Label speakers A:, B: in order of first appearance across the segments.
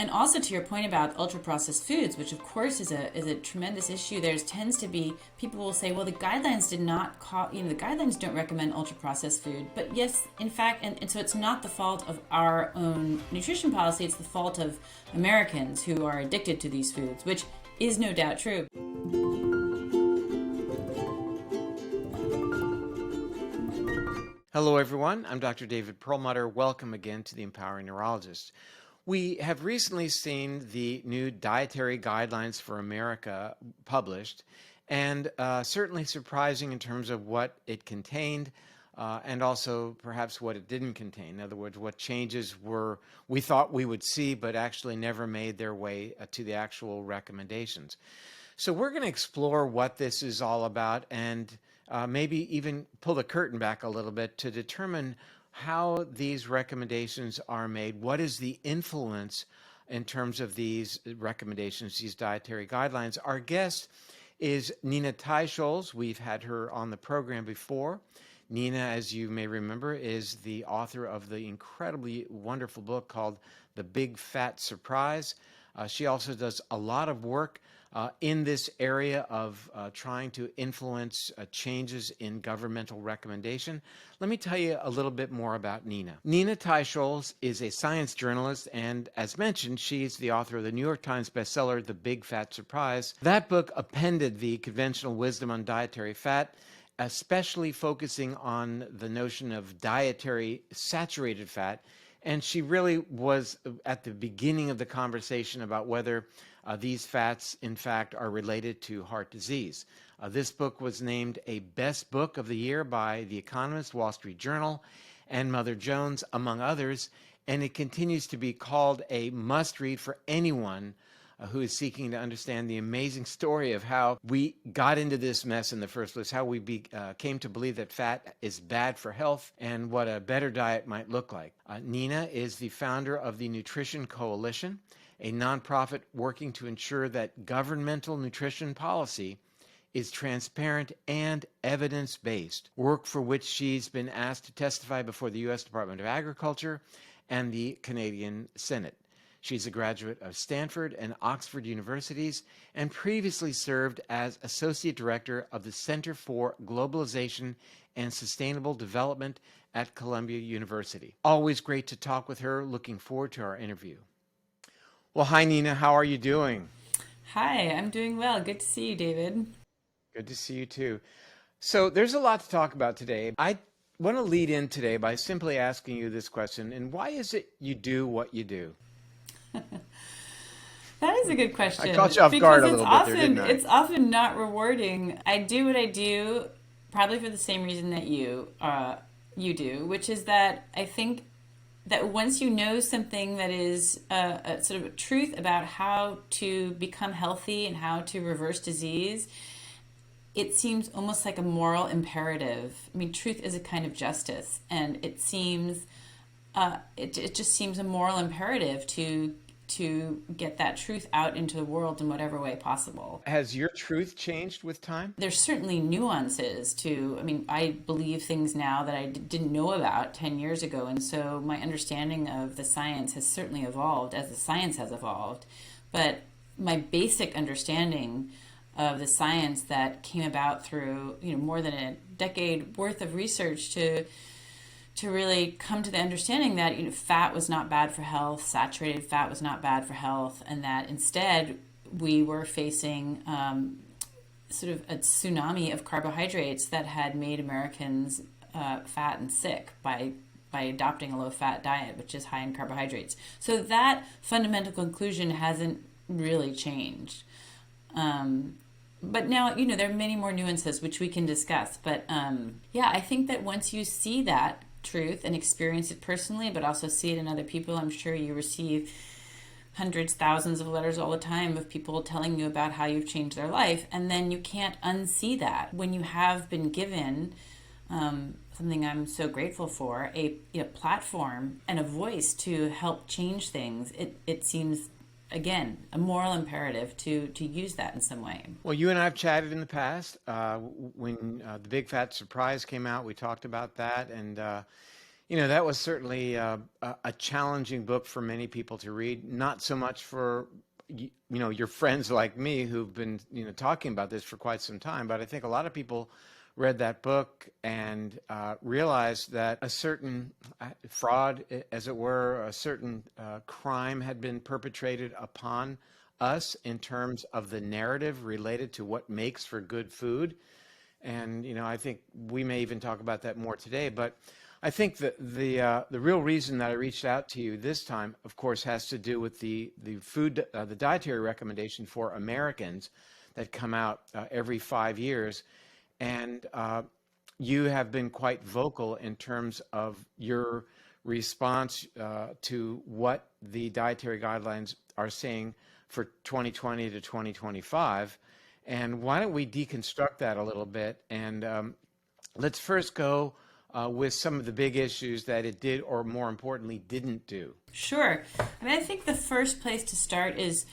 A: And also to your point about ultra processed foods, which of course is a tremendous issue. There tends to be people will say, well, the guidelines did not call, the guidelines don't recommend ultra processed food. But yes, in fact, and so it's not the fault of our own nutrition policy. It's the fault of Americans who are addicted to these foods, which is no doubt true.
B: Hello, everyone. I'm Dr. David Perlmutter. Welcome again to the Empowering Neurologist. We have recently seen the new Dietary Guidelines for America published, and certainly surprising in terms of what it contained and also perhaps what it didn't contain. In other words, what changes we thought we would see but actually never made their way to the actual recommendations. So we're going to explore what this is all about and maybe even pull the curtain back a little bit to determine how these recommendations are made. What is the influence in terms of these recommendations, these dietary guidelines? Our guest is Nina Teicholz. We've had her on the program before. Nina, as you may remember, is the author of the incredibly wonderful book called The Big Fat Surprise. She also does a lot of work in this area of trying to influence changes in governmental recommendation. Let me tell you a little bit more about Nina. Nina Teicholz is a science journalist, and as mentioned, she's the author of the New York Times bestseller, The Big Fat Surprise. That book appended the conventional wisdom on dietary fat, especially focusing on the notion of dietary saturated fat. And she really was at the beginning of the conversation about whether these fats, in fact, are related to heart disease. This book was named a Best Book of the Year by The Economist, Wall Street Journal, and Mother Jones, among others, and it continues to be called a must-read for anyone who is seeking to understand the amazing story of how we got into this mess in the first place, how we came to believe that fat is bad for health, and what a better diet might look like. Nina is the founder of the Nutrition Coalition, a nonprofit working to ensure that governmental nutrition policy is transparent and evidence-based, work for which she's been asked to testify before the U.S. Department of Agriculture and the Canadian Senate. She's a graduate of Stanford and Oxford Universities and previously served as Associate Director of the Center for Globalization and Sustainable Development at Columbia University. Always great to talk with her. Looking forward to our interview. Well, hi, Nina. How are you doing?
A: Hi, I'm doing well. Good to see you, David.
B: Good to see you, too. So there's a lot to talk about today. I want to lead in today by simply asking you this question, and why is it you do what you do?
A: That is a good question.
B: I caught you off guard a little bit there, didn't I?
A: It's often not rewarding. I do what I do probably for the same reason that you do, which is that I think that once you know something that is a sort of a truth about how to become healthy and how to reverse disease, it seems almost like a moral imperative. I mean, truth is a kind of justice, and it seems it just seems a moral imperative to get that truth out into the world in whatever way possible.
B: Has your truth changed with time?
A: There's certainly nuances I mean, I believe things now that I didn't know about 10 years ago, and so my understanding of the science has certainly evolved as the science has evolved. But my basic understanding of the science that came about through more than a decade worth of research to really come to the understanding that fat was not bad for health, saturated fat was not bad for health, and that instead we were facing sort of a tsunami of carbohydrates that had made Americans fat and sick by adopting a low-fat diet, which is high in carbohydrates. So that fundamental conclusion hasn't really changed. But now, there are many more nuances which we can discuss. But yeah, I think that once you see that truth and experience it personally, but also see it in other people, I'm sure you receive hundreds, thousands of letters all the time of people telling you about how you've changed their life. And then you can't unsee that. When you have been given something I'm so grateful for, a platform and a voice to help change things, it seems again, a moral imperative to use that in some way.
B: Well, you and I have chatted in the past. When The Big Fat Surprise came out, we talked about that. And, That was certainly a challenging book for many people to read. Not so much for your friends like me who've been talking about this for quite some time, but I think a lot of people read that book and realized that a certain fraud, as it were, a certain crime had been perpetrated upon us in terms of the narrative related to what makes for good food. And I think we may even talk about that more today. But I think that the real reason that I reached out to you this time, of course, has to do with the dietary recommendation for Americans that come out every 5 years, and you have been quite vocal in terms of your response to what the dietary guidelines are saying for 2020 to 2025. And why don't we deconstruct that a little bit? And let's first go with some of the big issues that it did, or more importantly, didn't do.
A: Sure. I think the first place to start is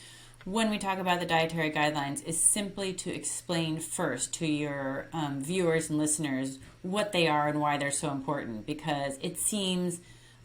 A: when we talk about the dietary guidelines is simply to explain first to your viewers and listeners what they are and why they're so important, because it seems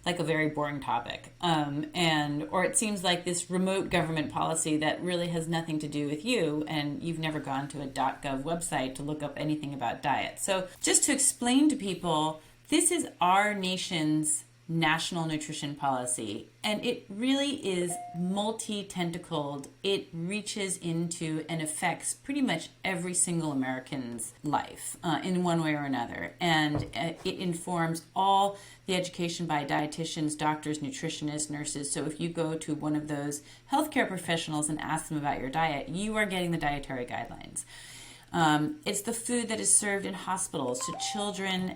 A: like a very boring topic, or it seems like this remote government policy that really has nothing to do with you, and you've never gone to a .gov website to look up anything about diet. So just to explain to people, this is our nation's national nutrition policy, and it really is multi-tentacled. It reaches into and affects pretty much every single American's life in one way or another, and it informs all the education by dietitians, doctors, nutritionists, nurses. So if you go to one of those healthcare professionals and ask them about your diet, you are getting the dietary guidelines. It's the food that is served in hospitals to children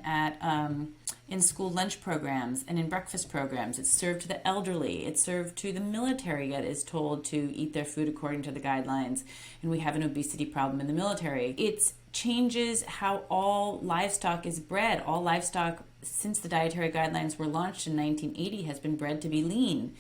A: in school lunch programs and in breakfast programs. It's served to the elderly. It's served to the military that is told to eat their food according to the guidelines. And we have an obesity problem in the military. It changes how all livestock is bred. All livestock, since the dietary guidelines were launched in 1980, has been bred to be lean.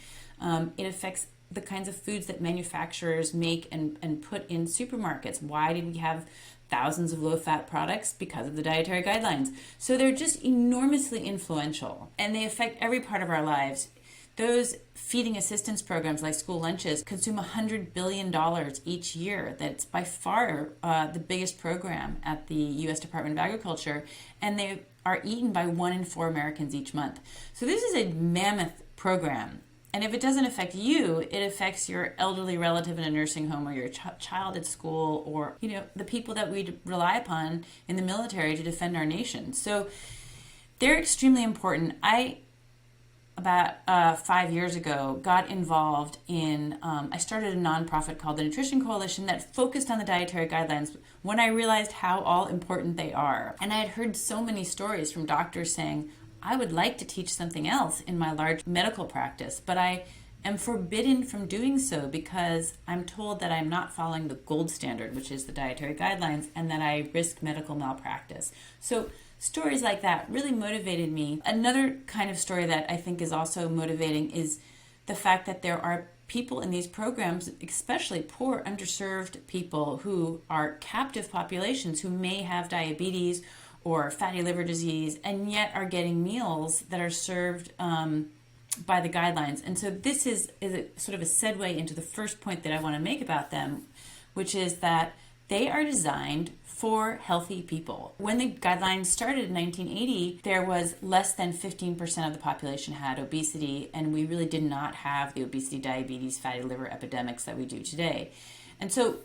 A: It affects the kinds of foods that manufacturers make and put in supermarkets. Why did we have thousands of low-fat products? Because of the dietary guidelines. So they're just enormously influential, and they affect every part of our lives. Those feeding assistance programs like school lunches consume $100 billion each year. That's by far the biggest program at the U.S. Department of Agriculture, and they are eaten by 1 in 4 Americans each month. So this is a mammoth program. And if it doesn't affect you, it affects your elderly relative in a nursing home, or your child at school, or the people that we rely upon in the military to defend our nation. So they're extremely important. I, about 5 years ago, got involved in, I started a nonprofit called the Nutrition Coalition that focused on the dietary guidelines when I realized how all important they are. And I had heard so many stories from doctors saying, I would like to teach something else in my large medical practice, but I am forbidden from doing so because I'm told that I'm not following the gold standard, which is the dietary guidelines, and that I risk medical malpractice. So stories like that really motivated me. Another kind of story that I think is also motivating is the fact that there are people in these programs, especially poor, underserved people who are captive populations who may have diabetes or fatty liver disease, and yet are getting meals that are served by the guidelines. And so this is a sort of a segue into the first point that I want to make about them, which is that they are designed for healthy people. When the guidelines started in 1980, there was less than 15% of the population had obesity, and we really did not have the obesity, diabetes, fatty liver epidemics that we do today. And so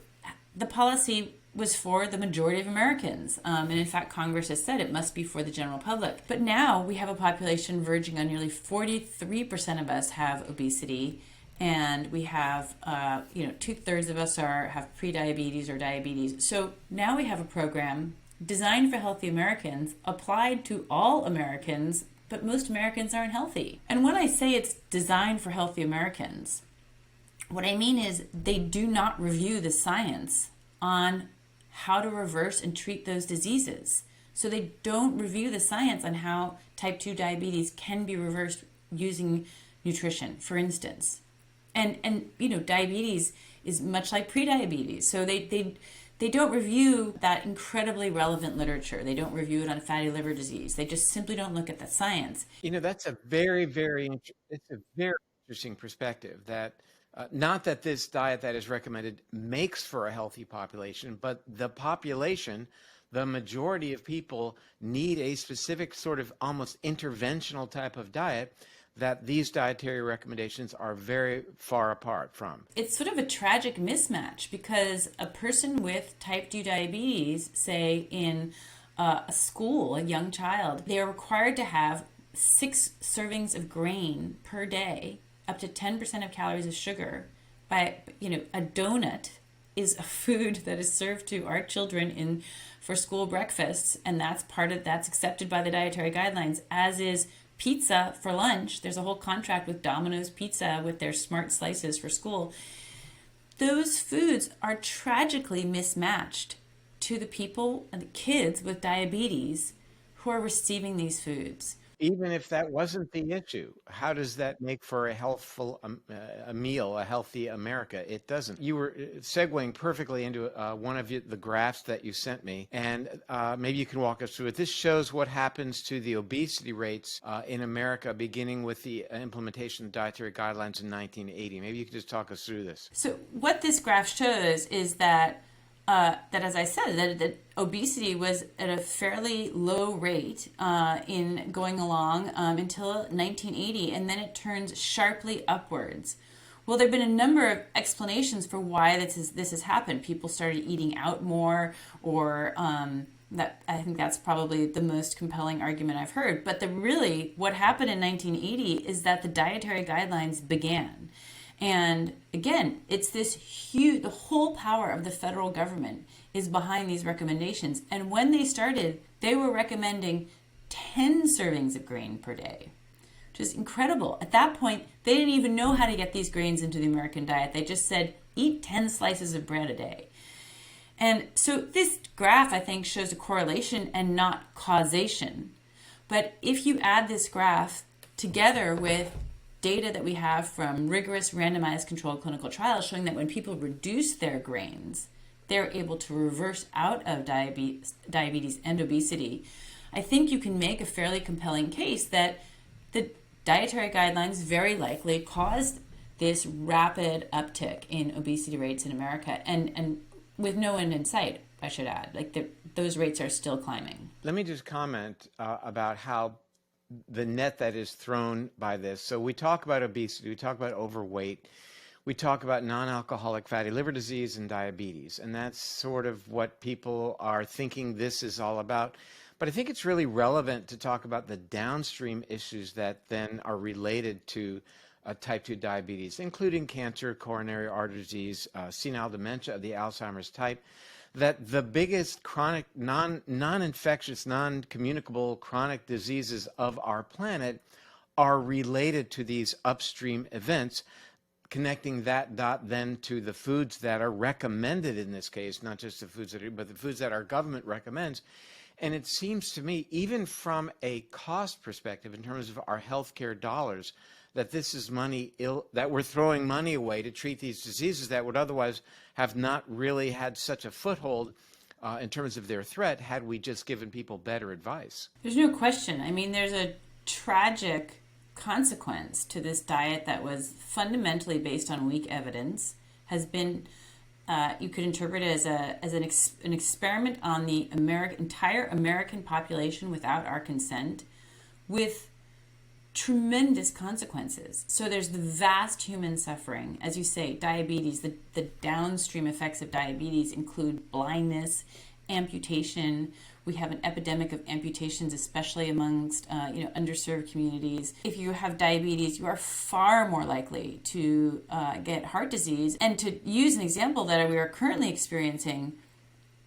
A: the policy was for the majority of Americans. And in fact, Congress has said it must be for the general public. But now we have a population verging on nearly 43% of us have obesity. And we have, 2/3 of us have prediabetes or diabetes. So now we have a program designed for healthy Americans, applied to all Americans, but most Americans aren't healthy. And when I say it's designed for healthy Americans, what I mean is they do not review the science on how to reverse and treat those diseases. So they don't review the science on how type 2 diabetes can be reversed using nutrition, for instance. And diabetes is much like prediabetes. So they don't review that incredibly relevant literature. They don't review it on fatty liver disease. They just simply don't look at the science.
B: That's a it's a very interesting perspective that not that this diet that is recommended makes for a healthy population, but the majority of people need a specific sort of almost interventional type of diet that these dietary recommendations are very far apart from.
A: It's sort of a tragic mismatch because a person with type 2 diabetes, say in a school, a young child, they are required to have 6 servings of grain per day, up to 10% of calories of sugar. A donut is a food that is served to our children for school breakfasts, and that's accepted by the dietary guidelines, as is pizza for lunch. There's a whole contract with Domino's Pizza with their smart slices for school. Those foods are tragically mismatched to the people and the kids with diabetes who are receiving these foods.
B: Even if that wasn't the issue, how does that make for a healthful a meal, a healthy America? It doesn't. You were segueing perfectly into one of the graphs that you sent me, and maybe you can walk us through it. This shows what happens to the obesity rates in America, beginning with the implementation of dietary guidelines in 1980. Maybe you could just talk us through this.
A: So what this graph shows is that as I said, that obesity was at a fairly low rate in going along until 1980, and then it turns sharply upwards. Well, there have been a number of explanations for why this has happened. People started eating out more, or that I think that's probably the most compelling argument I've heard. But what happened in 1980 is that the dietary guidelines began. And again, it's this huge, the whole power of the federal government is behind these recommendations. And when they started, they were recommending 10 servings of grain per day, which is incredible. At that point, they didn't even know how to get these grains into the American diet. They just said, eat 10 slices of bread a day. And so this graph, I think, shows a correlation and not causation. But if you add this graph together with data that we have from rigorous randomized controlled clinical trials showing that when people reduce their grains, they're able to reverse out of diabetes and obesity, I think you can make a fairly compelling case that the dietary guidelines very likely caused this rapid uptick in obesity rates in America, and with no end in sight, I should add. Those rates are still climbing.
B: Let me just comment about how the net that is thrown by this. So we talk about obesity, we talk about overweight, we talk about non-alcoholic fatty liver disease and diabetes, and that's sort of what people are thinking this is all about. But I think it's really relevant to talk about the downstream issues that then are related to type 2 diabetes, including cancer, coronary artery disease, senile dementia of the Alzheimer's type, that the biggest chronic, non-infectious, non-communicable chronic diseases of our planet are related to these upstream events, connecting that dot then to the foods that are recommended in this case, not just the foods but the foods that our government recommends. And it seems to me, even from a cost perspective, in terms of our healthcare dollars, that this is that we're throwing money away to treat these diseases that would otherwise have not really had such a foothold in terms of their threat had we just given people better advice.
A: There's no question. I mean, there's a tragic consequence to this diet that was fundamentally based on weak evidence, has been, you could interpret it as an experiment on the entire American population without our consent, with tremendous consequences. So there's the vast human suffering. As you say, diabetes, the downstream effects of diabetes include blindness, amputation. We have an epidemic of amputations, especially amongst underserved communities. If you have diabetes, you are far more likely to get heart disease. And to use an example that we are currently experiencing,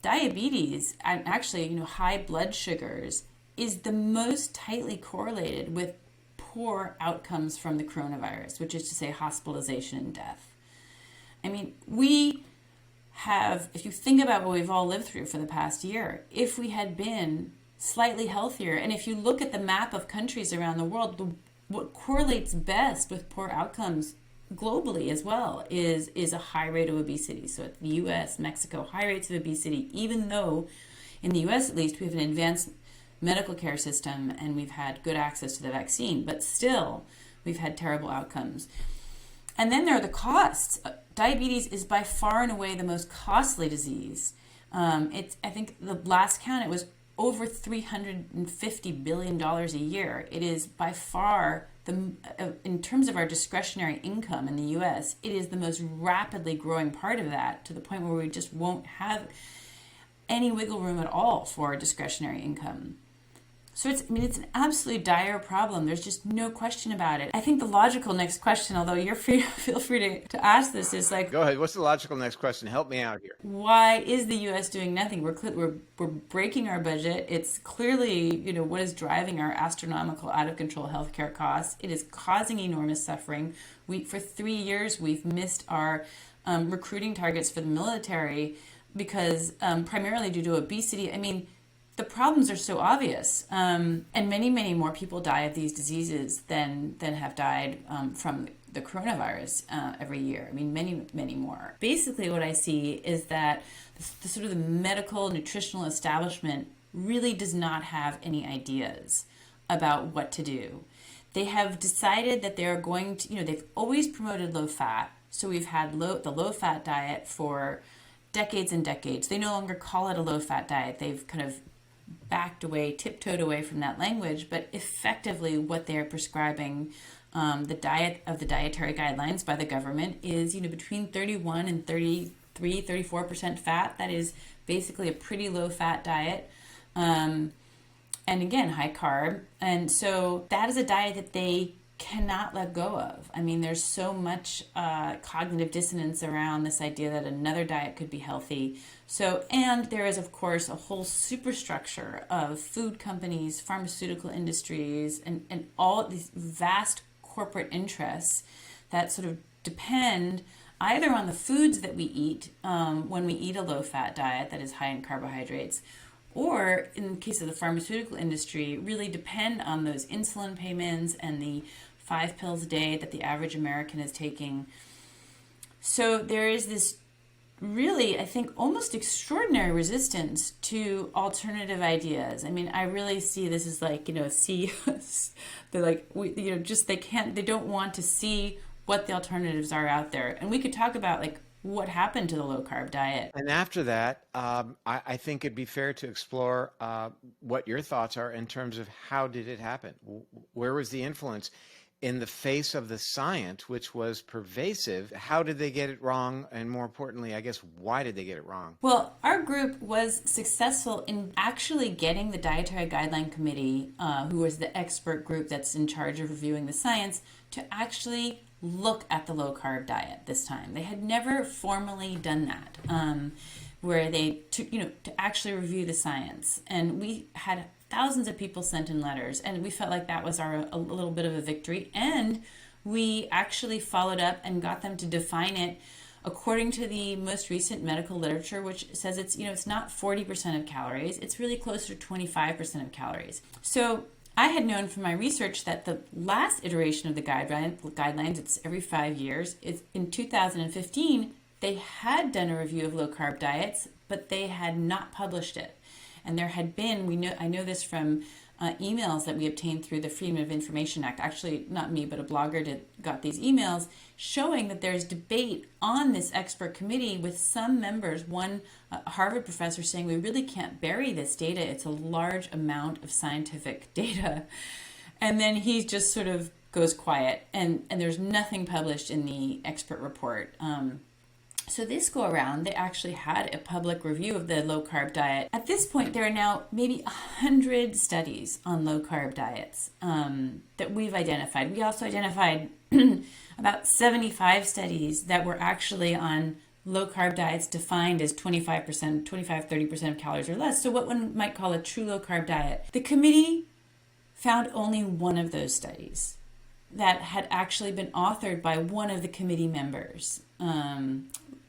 A: diabetes and actually high blood sugars is the most tightly correlated with poor outcomes from the coronavirus, which is to say hospitalization and death. I mean, we have, if you think about what we've all lived through for the past year, if we had been slightly healthier, and if you look at the map of countries around the world, what correlates best with poor outcomes globally as well is a high rate of obesity. So at the US, Mexico, high rates of obesity, even though in the US at least we have an advanced medical care system and we've had good access to the vaccine, but still we've had terrible outcomes. And then there are the costs. Diabetes is by far and away the most costly disease. I think the last count, it was over $350 billion a year. It is by far, in terms of our discretionary income in the US, it is the most rapidly growing part of that, to the point where we just won't have any wiggle room at all for discretionary income. So it's an absolutely dire problem. There's just no question about it. I think the logical next question, although feel free to ask this, is like,
B: go ahead. What's the logical next question? Help me out here.
A: Why is the U.S. doing nothing? We're breaking our budget. It's clearly, what is driving our astronomical, out of control healthcare costs. It is causing enormous suffering. For 3 years we've missed our recruiting targets for the military because primarily due to obesity. The problems are so obvious, and many, many more people die of these diseases than have died from the coronavirus every year. Many, many more. Basically, what I see is that the sort of the medical nutritional establishment really does not have any ideas about what to do. They have decided that they're going to, they've always promoted low fat, so we've had the low fat diet for decades and decades. They no longer call it a low fat diet. They've kind of tiptoed away from that language, but effectively what they're prescribing, the diet of the Dietary Guidelines by the government is, between 31 and 34% fat. That is basically a pretty low fat diet. And again, high carb. And so that is a diet that they cannot let go of. There's so much cognitive dissonance around this idea that another diet could be healthy. And there is, of course, a whole superstructure of food companies, pharmaceutical industries, and all these vast corporate interests that sort of depend either on the foods that we eat when we eat a low-fat diet that is high in carbohydrates, or in the case of the pharmaceutical industry, really depend on those insulin payments and the 5 pills a day that the average American is taking. So there is this really, I think, almost extraordinary resistance to alternative ideas. I really see this as like, they're like, they don't want to see what the alternatives are out there. And we could talk about like what happened to the low carb diet.
B: And after that, I think it'd be fair to explore what your thoughts are in terms of how did it happen? Where was the influence? In the face of the science, which was pervasive, how did they get it wrong? And more importantly, I guess, why did they get it wrong?
A: Well, our group was successful in actually getting the Dietary Guideline Committee, who was the expert group that's in charge of reviewing the science, to actually look at the low carb diet this time. They had never formally done that, where they took, to actually review the science. And we had thousands of people sent in letters, and we felt like that was a little bit of a victory. And we actually followed up and got them to define it according to the most recent medical literature, which says it's not 40% of calories, it's really closer to 25% of calories. So I had known from my research that the last iteration of the guidelines, it's every 5 years, it's in 2015, they had done a review of low carb diets, but they had not published it. And there had been, I know this from emails that we obtained through the Freedom of Information Act. Actually, not me, but a blogger got these emails showing that there's debate on this expert committee with some members, one Harvard professor saying we really can't bury this data. It's a large amount of scientific data. And then he just sort of goes quiet, and there's nothing published in the expert report. So this go around, they actually had a public review of the low carb diet. At this point, there are now maybe 100 studies on low carb diets that we've identified. We also identified about 75 studies that were actually on low carb diets defined as 30% of calories or less. So what one might call a true low carb diet. The committee found only one of those studies that had actually been authored by one of the committee members.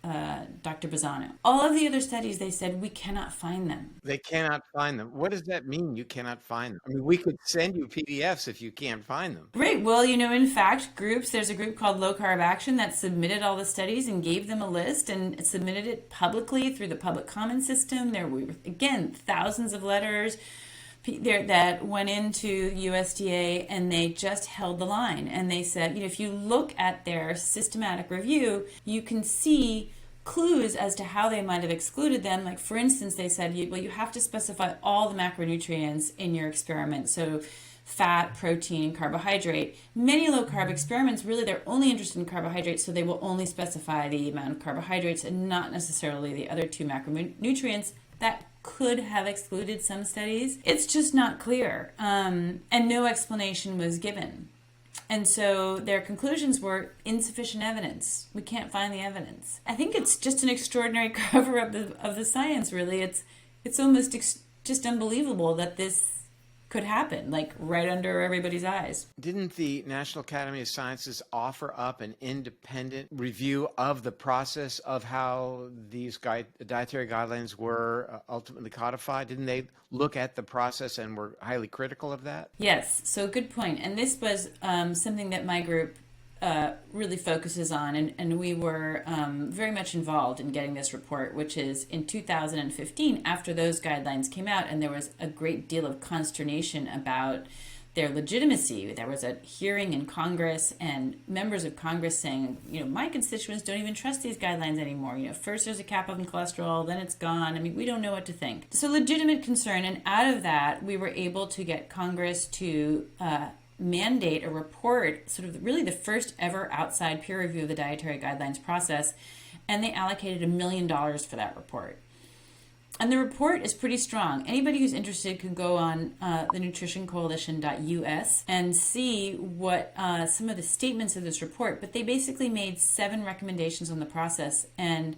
A: Dr. Bazzano. All of the other studies, they said, we cannot find them.
B: They cannot find them. What does that mean, you cannot find them? I mean, we could send you PDFs if you can't find them.
A: Right. Well, in fact, there's a group called Low Carb Action that submitted all the studies and gave them a list and submitted it publicly through the public comment system. There were, again, thousands of letters that went into USDA, and they just held the line. And they said, if you look at their systematic review, you can see clues as to how they might have excluded them. Like, for instance, they said, you have to specify all the macronutrients in your experiment. So fat, protein, carbohydrate. Many low-carb experiments, really, they're only interested in carbohydrates, so they will only specify the amount of carbohydrates and not necessarily the other two macronutrients. That could have excluded some studies. It's just not clear, and no explanation was given. And so their conclusions were insufficient evidence. We can't find the evidence. I think it's just an extraordinary cover-up of the science, really. It's almost just unbelievable that this could happen, like right under everybody's eyes.
B: Didn't the National Academy of Sciences offer up an independent review of the process of how these dietary guidelines were ultimately codified? Didn't they look at the process and were highly critical of that?
A: Yes, so good point. And this was something that my group really focuses on, and we were very much involved in getting this report, which is in 2015, after those guidelines came out, and there was a great deal of consternation about their legitimacy. There was a hearing in Congress, and members of Congress saying, my constituents don't even trust these guidelines anymore. First there's a cap on cholesterol, then it's gone. I mean, we don't know what to think. So legitimate concern, and out of that, we were able to get Congress to mandate a report, sort of really the first ever outside peer review of the dietary guidelines process, and they allocated $1 million for that report. And the report is pretty strong. Anybody who's interested can go on the nutritioncoalition.us and see what some of the statements of this report, but they basically made 7 recommendations on the process, and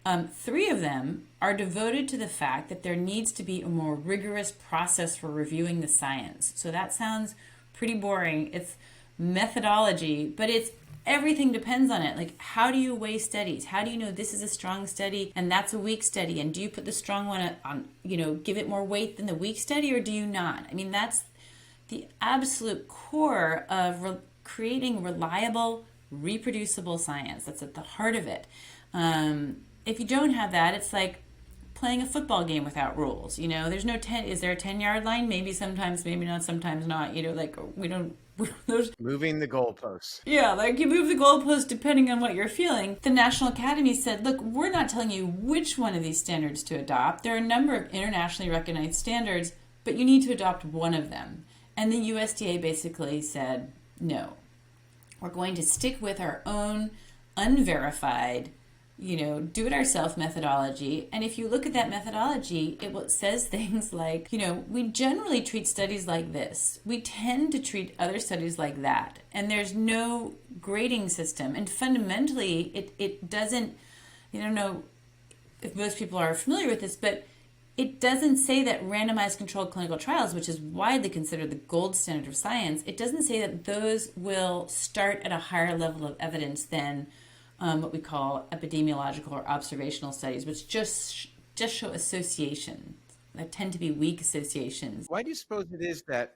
A: 3 of them are devoted to the fact that there needs to be a more rigorous process for reviewing the science. So that sounds pretty boring. It's methodology, but everything depends on it. Like, how do you weigh studies? How do you know this is a strong study and that's a weak study? And do you put the strong one on, give it more weight than the weak study, or do you not? I mean, that's the absolute core of creating reliable, reproducible science. That's at the heart of it. If you don't have that, it's like playing a football game without rules. There's no is there a 10-yard line? Maybe sometimes, maybe not, sometimes not. We don't.
B: Moving the goalposts.
A: Yeah, like you move the goalpost depending on what you're feeling. The National Academy said, look, we're not telling you which one of these standards to adopt. There are a number of internationally recognized standards, but you need to adopt one of them. And the USDA basically said, no, we're going to stick with our own unverified, do-it-ourself methodology. And if you look at that methodology, it says things like, we generally treat studies like this. We tend to treat other studies like that. And there's no grading system. And fundamentally, it doesn't, I don't know if most people are familiar with this, but it doesn't say that randomized controlled clinical trials, which is widely considered the gold standard of science, it doesn't say that those will start at a higher level of evidence than what we call epidemiological or observational studies, which just show association. That tend to be weak associations.
B: Why do you suppose it is that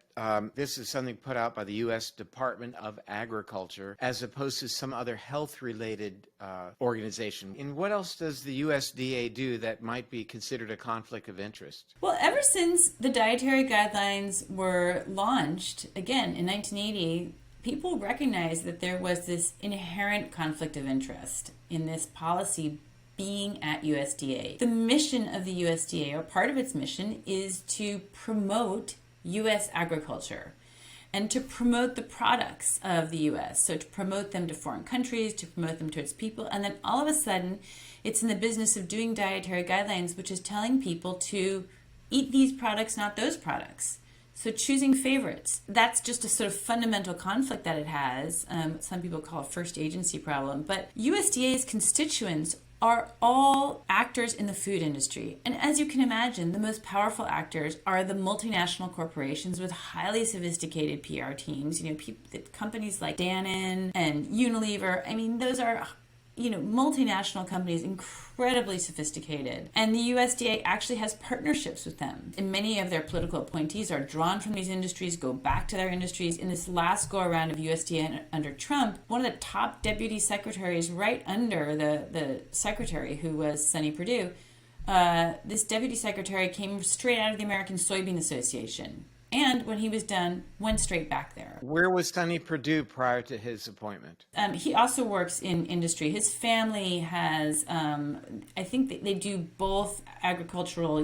B: this is something put out by the U.S. Department of Agriculture as opposed to some other health-related organization? And what else does the USDA do that might be considered a conflict of interest?
A: Well, ever since the dietary guidelines were launched, again, in 1980, people recognized that there was this inherent conflict of interest in this policy being at USDA. The mission of the USDA, or part of its mission, is to promote U.S. agriculture and to promote the products of the U.S. So to promote them to foreign countries, to promote them to its people. And then all of a sudden, it's in the business of doing dietary guidelines, which is telling people to eat these products, not those products. So choosing favorites, that's just a sort of fundamental conflict that it has. Some people call it first agency problem. But USDA's constituents are all actors in the food industry. And as you can imagine, the most powerful actors are the multinational corporations with highly sophisticated PR teams. Companies like Dannon and Unilever. I mean, those are multinational companies, incredibly sophisticated, and the USDA actually has partnerships with them. And many of their political appointees are drawn from these industries, go back to their industries. In this last go around of USDA under Trump, one of the top deputy secretaries, right under the secretary who was Sonny Perdue, this deputy secretary came straight out of the American Soybean Association. And when he was done, went straight back there.
B: Where was Sonny Perdue prior to his appointment?
A: He also works in industry. His family has, I think they do both agricultural,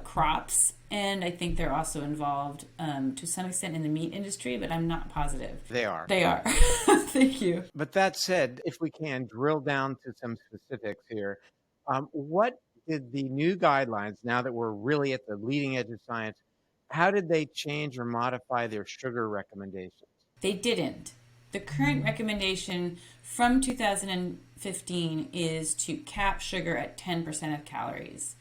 A: crops, and I think they're also involved to some extent in the meat industry, but I'm not positive.
B: They are.
A: They are. Thank you.
B: But that said, if we can drill down to some specifics here, what did the new guidelines, now that we're really at the leading edge of science, how did they change or modify their sugar recommendations?
A: They didn't. The current recommendation from 2015 is to cap sugar at 10% of calories.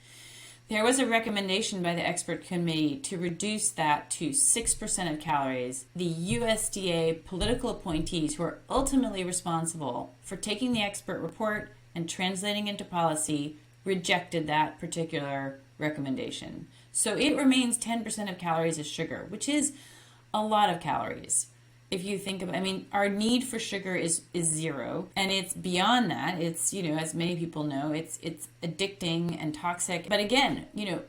A: There was a recommendation by the expert committee to reduce that to 6% of calories. The USDA political appointees who are ultimately responsible for taking the expert report and translating into policy rejected that particular recommendation. So it remains 10% of calories is sugar, which is a lot of calories. If you think about, our need for sugar is zero, and it's beyond that. It's, as many people know, it's addicting and toxic. But again,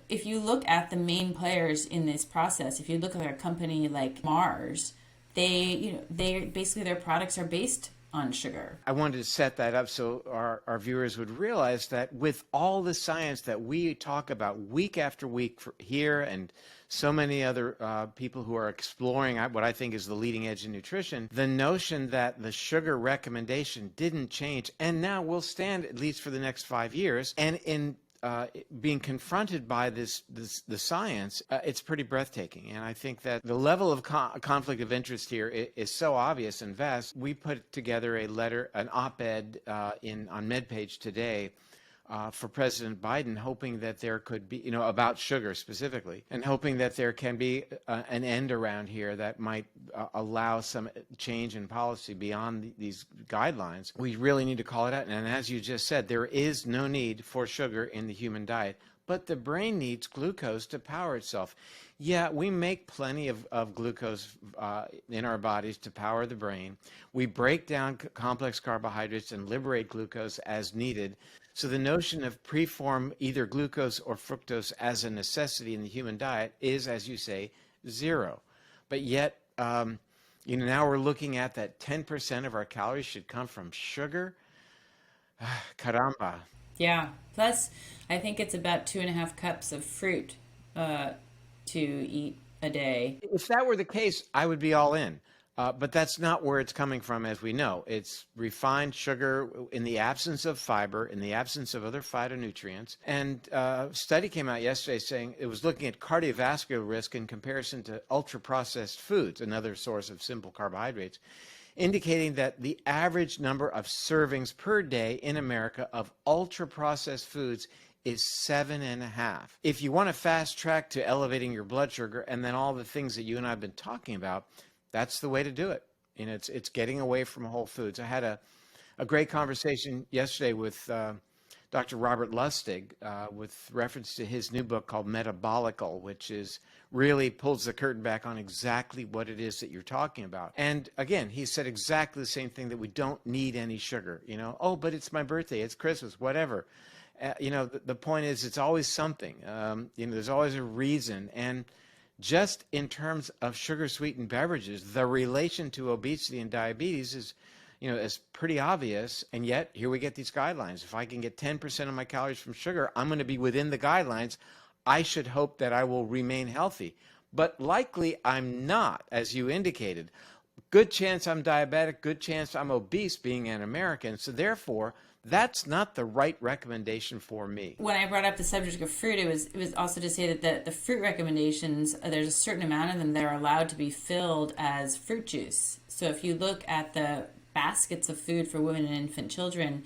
A: if you look at the main players in this process, if you look at a company like Mars, they basically their products are based on sugar.
B: I wanted to set that up so our viewers would realize that with all the science that we talk about week after week here and so many other people who are exploring what I think is the leading edge in nutrition, the notion that the sugar recommendation didn't change and now will stand at least for the next 5 years, and in being confronted by the science, it's pretty breathtaking. And I think that the level of conflict of interest here is so obvious and vast. We put together an op-ed on MedPage today for President Biden, hoping that there could be, about sugar specifically, and hoping that there can be an end around here that might allow some change in policy beyond these guidelines. We really need to call it out. And as you just said, there is no need for sugar in the human diet, but the brain needs glucose to power itself. Yeah, we make plenty of glucose in our bodies to power the brain. We break down complex carbohydrates and liberate glucose as needed. So the notion of preform either glucose or fructose as a necessity in the human diet is, as you say, zero. But yet, now we're looking at that 10% of our calories should come from sugar. Caramba.
A: Yeah. Plus, I think it's about 2.5 cups of fruit to eat a day.
B: If that were the case, I would be all in. But that's not where it's coming from, as we know. It's refined sugar in the absence of fiber, in the absence of other phytonutrients. And a study came out yesterday saying it was looking at cardiovascular risk in comparison to ultra-processed foods, another source of simple carbohydrates, indicating that the average number of servings per day in America of ultra-processed foods is 7.5. If you want to fast track to elevating your blood sugar and then all the things that you and I have been talking about, that's the way to do it. It's getting away from whole foods. I had a great conversation yesterday with Dr. Robert Lustig with reference to his new book called Metabolical, which really pulls the curtain back on exactly what it is that you're talking about. And again, he said exactly the same thing, that we don't need any sugar. Oh, but it's my birthday, it's Christmas, whatever. The point is, it's always something. There's always a reason. And just in terms of sugar-sweetened beverages, the relation to obesity and diabetes is pretty obvious. And yet, here we get these guidelines. If I can get 10% of my calories from sugar, I'm going to be within the guidelines. I should hope that I will remain healthy. But likely, I'm not, as you indicated. Good chance I'm diabetic, good chance I'm obese, being an American. So therefore, that's not the right recommendation for me.
A: When I brought up the subject of fruit, it was also to say that the fruit recommendations, there's a certain amount of them that are allowed to be filled as fruit juice. So if you look at the baskets of food for women and infant children,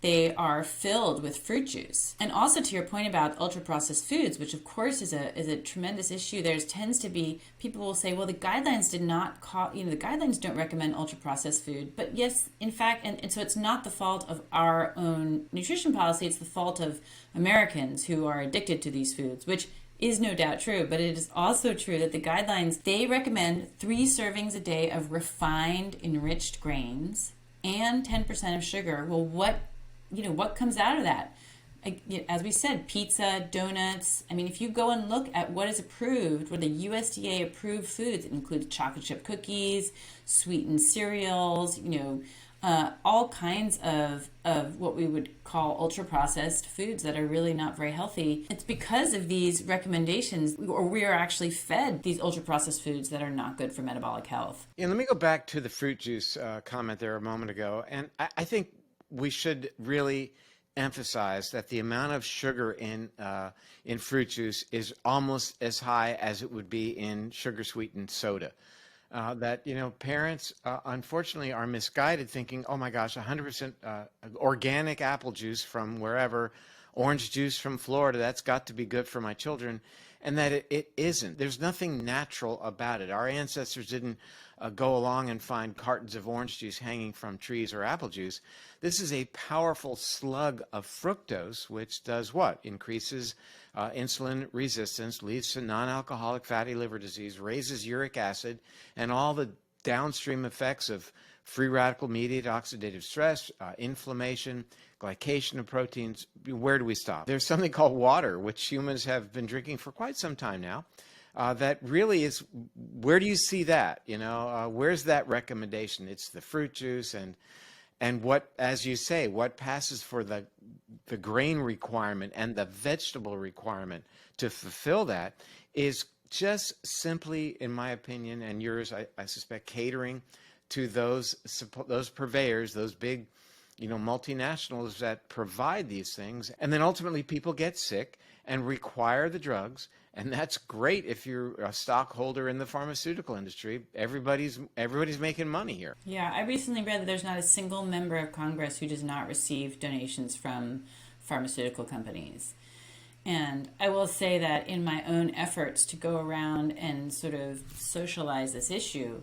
A: they are filled with fruit juice. And also to your point about ultra processed foods, which of course is a tremendous issue, there tends to be, people will say, well, the guidelines did not call, the guidelines don't recommend ultra processed food. But yes, in fact, and so it's not the fault of our own nutrition policy, it's the fault of Americans who are addicted to these foods, which is no doubt true, but it is also true that the guidelines, they recommend 3 servings a day of refined enriched grains and 10% of sugar. Well, what comes out of that? As we said, pizza, donuts. I mean, if you go and look at what is approved, what the USDA approved foods, it includes chocolate chip cookies, sweetened cereals, all kinds of what we would call ultra processed foods that are really not very healthy. It's because of these recommendations, or we are actually fed these ultra processed foods that are not good for metabolic health.
B: And let me go back to the fruit juice comment there a moment ago. And I think we should really emphasize that the amount of sugar in fruit juice is almost as high as it would be in sugar sweetened soda. That parents unfortunately are misguided, thinking, oh my gosh, 100% organic apple juice from wherever, orange juice from Florida, that's got to be good for my children, and that it isn't. There's nothing natural about it. Our ancestors didn't go along and find cartons of orange juice hanging from trees or apple juice. This is a powerful slug of fructose, which does what? Increases insulin resistance, leads to non-alcoholic fatty liver disease, raises uric acid, and all the downstream effects of free radical mediated oxidative stress, inflammation, glycation of proteins. Where do we stop? There's something called water, which humans have been drinking for quite some time now. That really is, where do you see that? Where's that recommendation? It's the fruit juice and what, as you say, what passes for the grain requirement and the vegetable requirement to fulfill that is just simply, in my opinion, and yours, I suspect, catering to those purveyors, those big, multinationals that provide these things. And then ultimately people get sick and require the drugs. And that's great if you're a stockholder in the pharmaceutical industry. Everybody's making money here.
A: Yeah, I recently read that there's not a single member of Congress who does not receive donations from pharmaceutical companies. And I will say that in my own efforts to go around and sort of socialize this issue,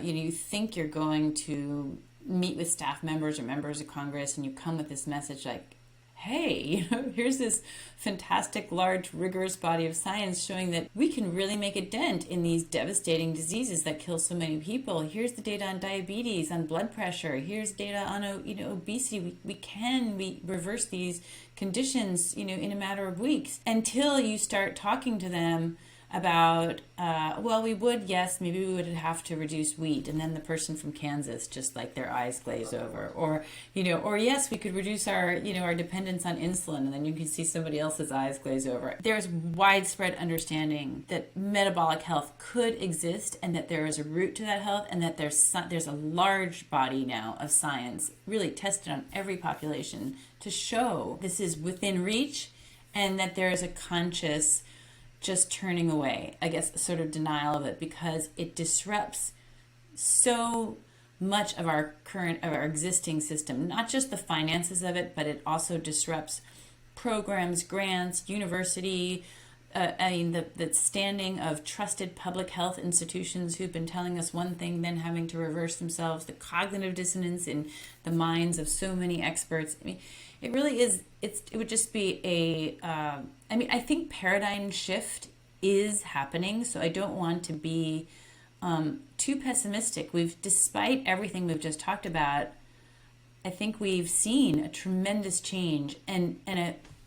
A: you think you're going to meet with staff members or members of Congress and you come with this message like, hey, here's this fantastic, large, rigorous body of science showing that we can really make a dent in these devastating diseases that kill so many people. Here's the data on diabetes, on blood pressure. Here's data on obesity. We reverse these conditions, in a matter of weeks. Until you start talking to them about, maybe we would have to reduce wheat, and then the person from Kansas just like their eyes glaze over, or yes, we could reduce our dependence on insulin, and then you can see somebody else's eyes glaze over. There's widespread understanding that metabolic health could exist, and that there is a root to that health, and that there's a large body now of science really tested on every population to show this is within reach, and that there is a conscious just turning away, I guess, sort of denial of it, because it disrupts so much of our existing system, not just the finances of it, but it also disrupts programs, grants, university, the standing of trusted public health institutions who've been telling us one thing, then having to reverse themselves, the cognitive dissonance in the minds of so many experts. I mean, it really is, it would just be I think paradigm shift is happening, so I don't want to be too pessimistic. Despite everything we've just talked about, I think we've seen a tremendous change and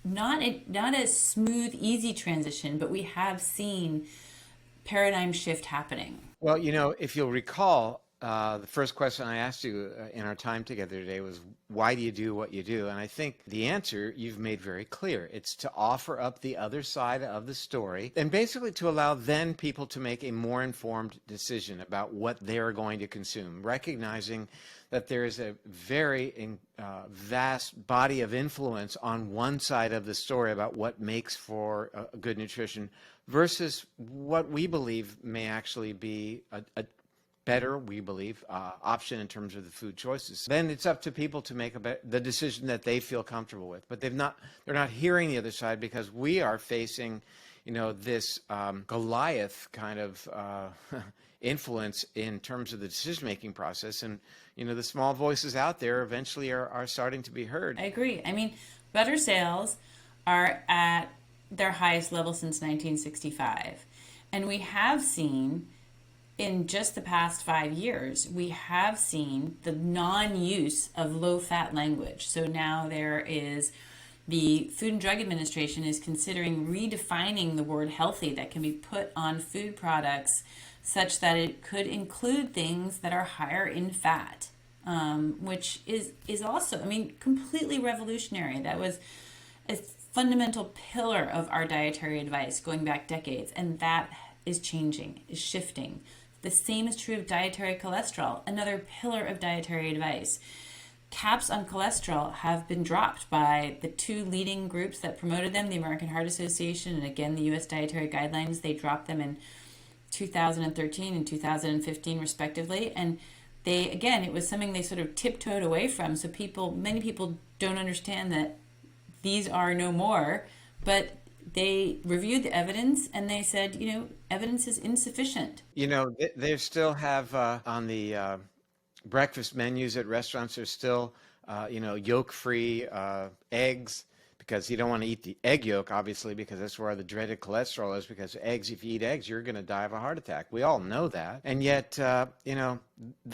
A: not a smooth, easy transition, but we have seen paradigm shift happening.
B: Well, if you'll recall, the first question I asked you in our time together today was, why do you do what you do? And I think the answer you've made very clear. It's to offer up the other side of the story, and basically to allow then people to make a more informed decision about what they're going to consume, recognizing that there is a very vast body of influence on one side of the story about what makes for good nutrition versus what we believe may actually be better, we believe, option in terms of the food choices. Then it's up to people to make the decision that they feel comfortable with. But they're not hearing the other side, because we are facing, this Goliath kind of influence in terms of the decision-making process. And, the small voices out there eventually are starting to be heard.
A: I agree. I mean, butter sales are at their highest level since 1965. And we have seen, in just the past 5 years, we have seen the non-use of low-fat language. So now there is the Food and Drug Administration is considering redefining the word healthy that can be put on food products such that it could include things that are higher in fat, which is also, completely revolutionary. That was a fundamental pillar of our dietary advice going back decades, and that is changing, is shifting. The same is true of dietary cholesterol, another pillar of dietary advice. Caps on cholesterol have been dropped by the two leading groups that promoted them, the American Heart Association and again the U.S. Dietary Guidelines. They dropped them in 2013 and 2015 respectively, and it was something they sort of tiptoed away from. So many people don't understand that these are no more, but they reviewed the evidence and they said, evidence is insufficient.
B: They still have on the breakfast menus at restaurants, there's still, yolk-free eggs, because you don't want to eat the egg yolk, obviously, because that's where the dreaded cholesterol is, because if you eat eggs, you're going to die of a heart attack. We all know that. And yet, the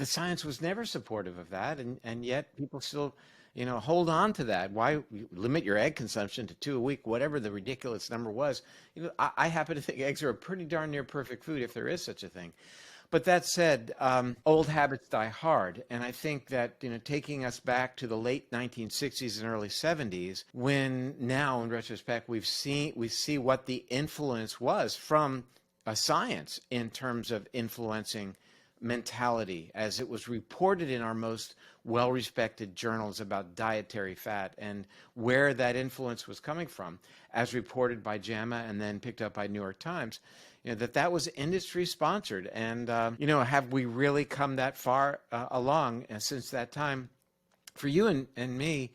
B: science was never supportive of that. And yet people still, hold on to that. Why limit your egg consumption to 2 a week, whatever the ridiculous number was? I happen to think eggs are a pretty darn near perfect food, if there is such a thing. But that said, old habits die hard. And I think that, taking us back to the late 1960s and early 70s, when now, in retrospect, we see what the influence was from science in terms of influencing mentality, as it was reported in our most well-respected journals about dietary fat and where that influence was coming from, as reported by JAMA and then picked up by New York Times. That was industry sponsored. And, have we really come that far along since that time? For you and me,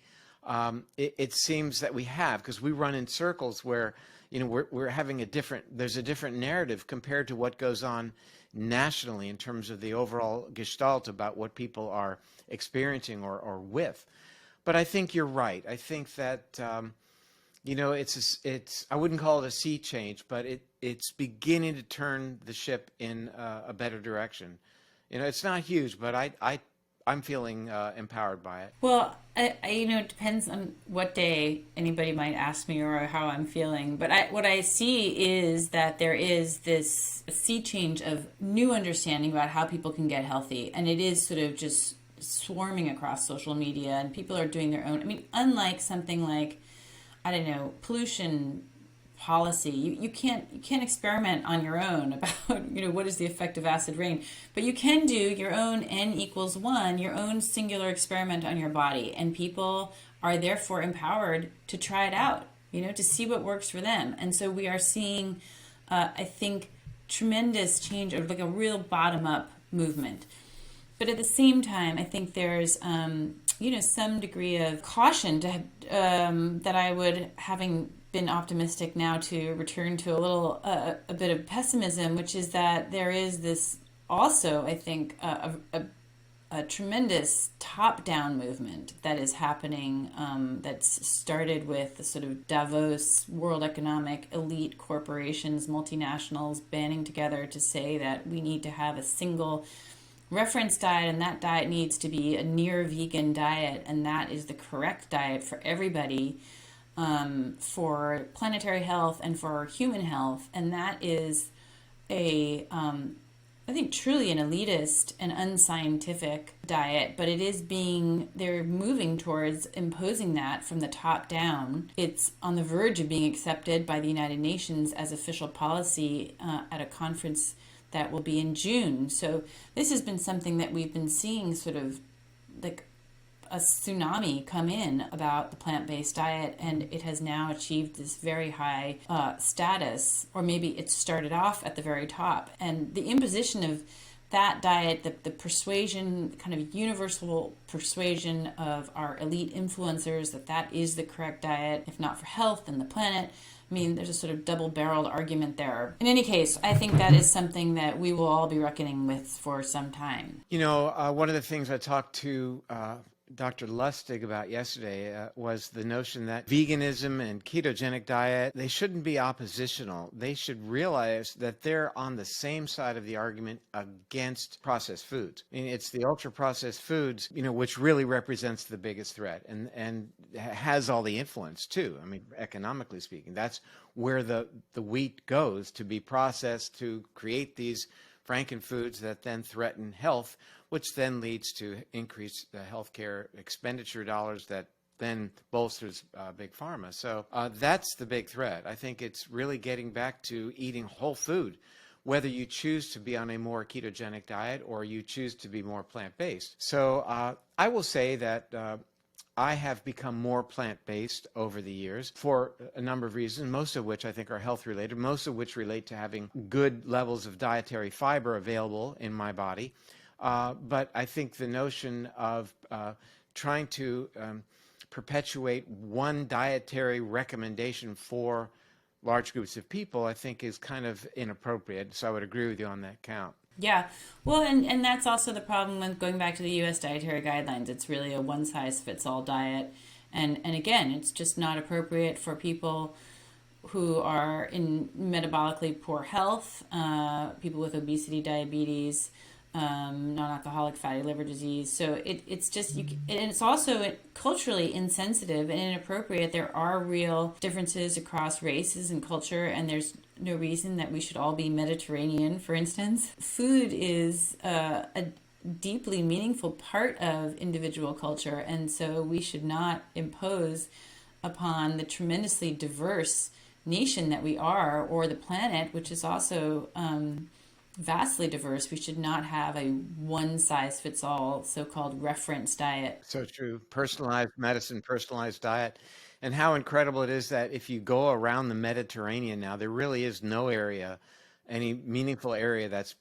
B: it seems that we have, because we run in circles where, we're having there's a different narrative compared to what goes on nationally in terms of the overall gestalt about what people are experiencing or with. But I think you're right. I think that, it's I wouldn't call it a sea change, but it's beginning to turn the ship in a better direction. It's not huge, but I'm feeling empowered by it.
A: Well, it depends on what day anybody might ask me or how I'm feeling. But what I see is that there is this sea change of new understanding about how people can get healthy, and it is sort of just swarming across social media, and people are doing their own. Unlike something like, pollution policy, you can't experiment on your own about what is the effect of acid rain, but you can do your own N=1, your own singular experiment on your body, and people are therefore empowered to try it out, to see what works for them. And so we are seeing, I think, tremendous change, or like a real bottom-up movement. But at the same time, I think there's some degree of caution that I would, having been optimistic now, to return to a bit of pessimism, which is that there is this also, I think, a tremendous top-down movement that is happening, that's started with the sort of Davos world economic elite corporations, multinationals banding together to say that we need to have a single reference diet, and that diet needs to be a near vegan diet, and that is the correct diet for everybody, for planetary health and for human health. And that is I think, truly an elitist and unscientific diet, but they're moving towards imposing that from the top down. It's on the verge of being accepted by the United Nations as official policy at a conference that will be in June. So this has been something that we've been seeing, sort of like a tsunami come in about the plant-based diet, and it has now achieved this very high status, or maybe it started off at the very top. And the imposition of that diet, the persuasion, kind of universal persuasion of our elite influencers that is the correct diet, if not for health, then the planet. I mean, there's a sort of double-barreled argument there. In any case, I think that is something that we will all be reckoning with for some time.
B: One of the things I talked to Dr. Lustig about yesterday was the notion that veganism and ketogenic diet, they shouldn't be oppositional. They should realize that they're on the same side of the argument against processed foods. I mean, it's the ultra-processed foods, which really represents the biggest threat and has all the influence too. I mean, economically speaking, that's where the wheat goes to be processed to create these frankenfoods that then threaten health, which then leads to increased healthcare expenditure dollars that then bolsters big pharma. So that's the big threat. I think it's really getting back to eating whole food, whether you choose to be on a more ketogenic diet or you choose to be more plant-based. So I will say that I have become more plant-based over the years for a number of reasons, most of which I think are health-related, most of which relate to having good levels of dietary fiber available in my body. But I think the notion of trying to perpetuate one dietary recommendation for large groups of people, I think is kind of inappropriate. So I would agree with you on that count.
A: Yeah. Well, and that's also the problem with going back to the U.S. Dietary Guidelines. It's really a one-size-fits-all diet. And again, it's just not appropriate for people who are in metabolically poor health, people with obesity, diabetes, non-alcoholic fatty liver disease. So it's just, and it's also culturally insensitive and inappropriate. There are real differences across races and culture, and there's no reason that we should all be Mediterranean, for instance. Food is a deeply meaningful part of individual culture, and so we should not impose upon the tremendously diverse nation that we are, or the planet, which is also vastly diverse. We should not have a one-size-fits-all so-called reference diet.
B: So true. Personalized medicine, personalized diet. And how incredible it is that if you go around the Mediterranean now, there really is no area, any meaningful area that's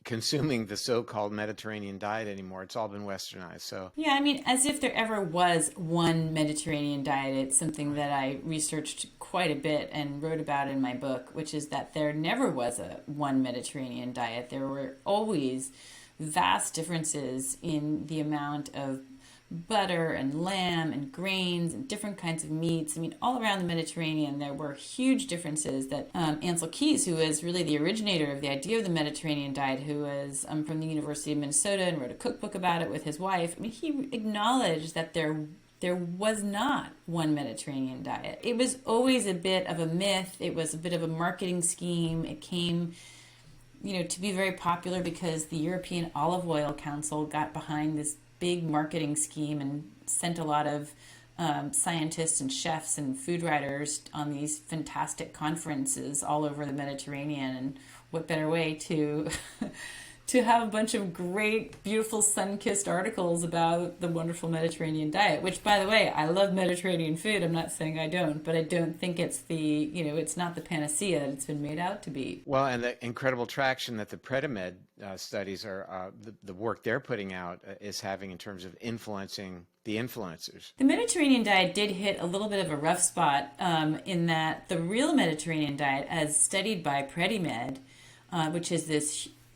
B: consuming the so-called Mediterranean diet anymore. It's all been westernized. So
A: yeah, I mean, as if there ever was one Mediterranean diet. It's something that I researched quite a bit and wrote about in my book, which is that there never was a one Mediterranean diet. There were always vast differences in the amount of butter and lamb and grains and different kinds of meats. I mean, all around the Mediterranean, there were huge differences that Ansel Keys, who was really the originator of the idea of the Mediterranean diet, who was from the University of Minnesota and wrote a cookbook about it with his wife. I mean, he acknowledged that there was not one Mediterranean diet. It was always a bit of a myth. It was a bit of a marketing scheme. It came to be very popular because the European Olive Oil Council got behind this big marketing scheme and sent a lot of scientists and chefs and food writers on these fantastic conferences all over the Mediterranean. And what better way to have a bunch of great, beautiful, sun-kissed articles about the wonderful Mediterranean diet, which, by the way, I love Mediterranean food. I'm not saying I don't, but I don't think it's it's not the panacea that it's been made out to be.
B: Well, and the incredible traction that the Predimed studies are, the work they're putting out is having in terms of influencing the influencers.
A: The Mediterranean diet did hit a little bit of a rough spot in that the real Mediterranean diet, as studied by Predimed, which is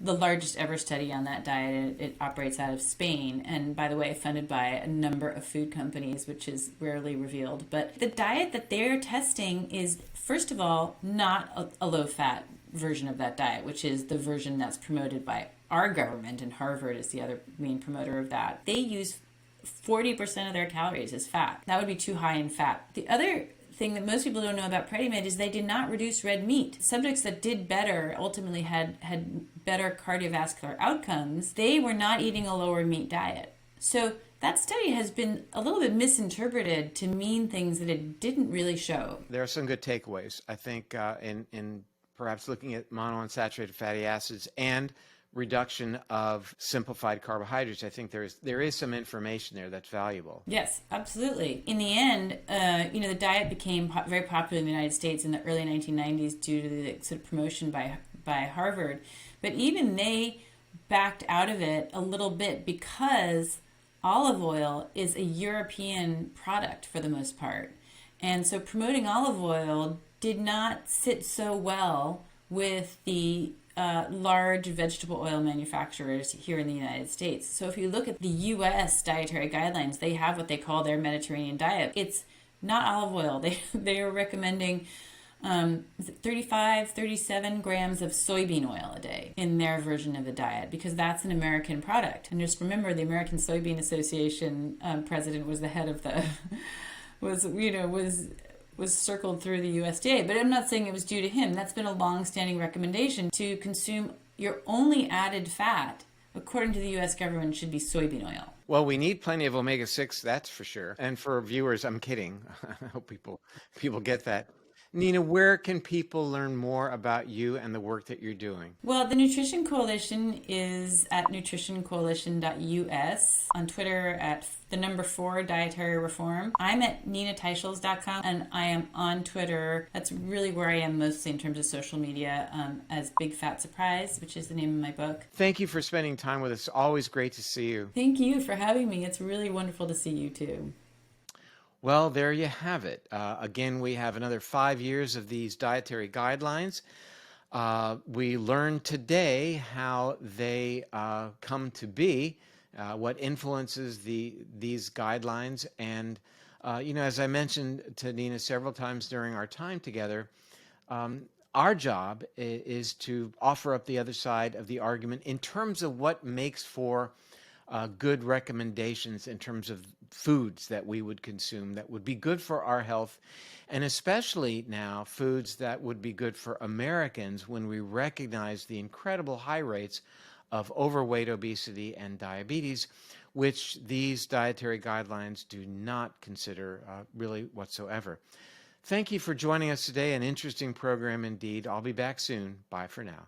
A: the largest ever study on that diet. It operates out of Spain, and by the way, funded by a number of food companies, which is rarely revealed. But the diet that they're testing is, first of all, not a low-fat version of that diet, which is the version that's promoted by our government, and Harvard is the other main promoter of that. They use 40% of their calories as fat. That would be too high in fat. The other thing that most people don't know about Predimed is they did not reduce red meat. Subjects that did better ultimately had better cardiovascular outcomes. They were not eating a lower meat diet. So that study has been a little bit misinterpreted to mean things that it didn't really show.
B: There are some good takeaways, I think, in perhaps looking at monounsaturated fatty acids and reduction of simplified carbohydrates. I think there is some information there that's valuable.
A: Yes, absolutely. In the end, the diet became very popular in the United States in the early 1990s due to the sort of promotion by Harvard. But even they backed out of it a little bit because olive oil is a European product for the most part. And so promoting olive oil did not sit so well with the large vegetable oil manufacturers here in the United States. So if you look at the U.S. dietary guidelines, they have what they call their Mediterranean diet. It's not olive oil. They are recommending 35, 37 grams of soybean oil a day in their version of the diet because that's an American product. And just remember, the American Soybean Association president was the head of the was circled through the USDA. But I'm not saying it was due to him. That's been a long-standing recommendation to consume your only added fat, according to the U.S. government, should be soybean oil.
B: Well, we need plenty of omega-6, that's for sure. And for viewers, I'm kidding. I hope people get that. Nina, where can people learn more about you and the work that you're doing?
A: Well, the Nutrition Coalition is at nutritioncoalition.us, on Twitter at the number 4 dietary reform. I'm at ninateichels.com, and I am on Twitter. That's really where I am mostly in terms of social media, as Big Fat Surprise, which is the name of my book.
B: Thank you for spending time with us. Always great to see you.
A: Thank you for having me. It's really wonderful to see you too.
B: Well, there you have it. Again, we have another 5 years of these dietary guidelines. We learned today how they come to be, what influences these guidelines. And, as I mentioned to Nina several times during our time together, our job is to offer up the other side of the argument in terms of what makes for good recommendations in terms of foods that we would consume that would be good for our health, and especially now foods that would be good for Americans when we recognize the incredible high rates of overweight, obesity, and diabetes, which these dietary guidelines do not consider really whatsoever. Thank you for joining us today. An interesting program indeed. I'll be back soon. Bye for now.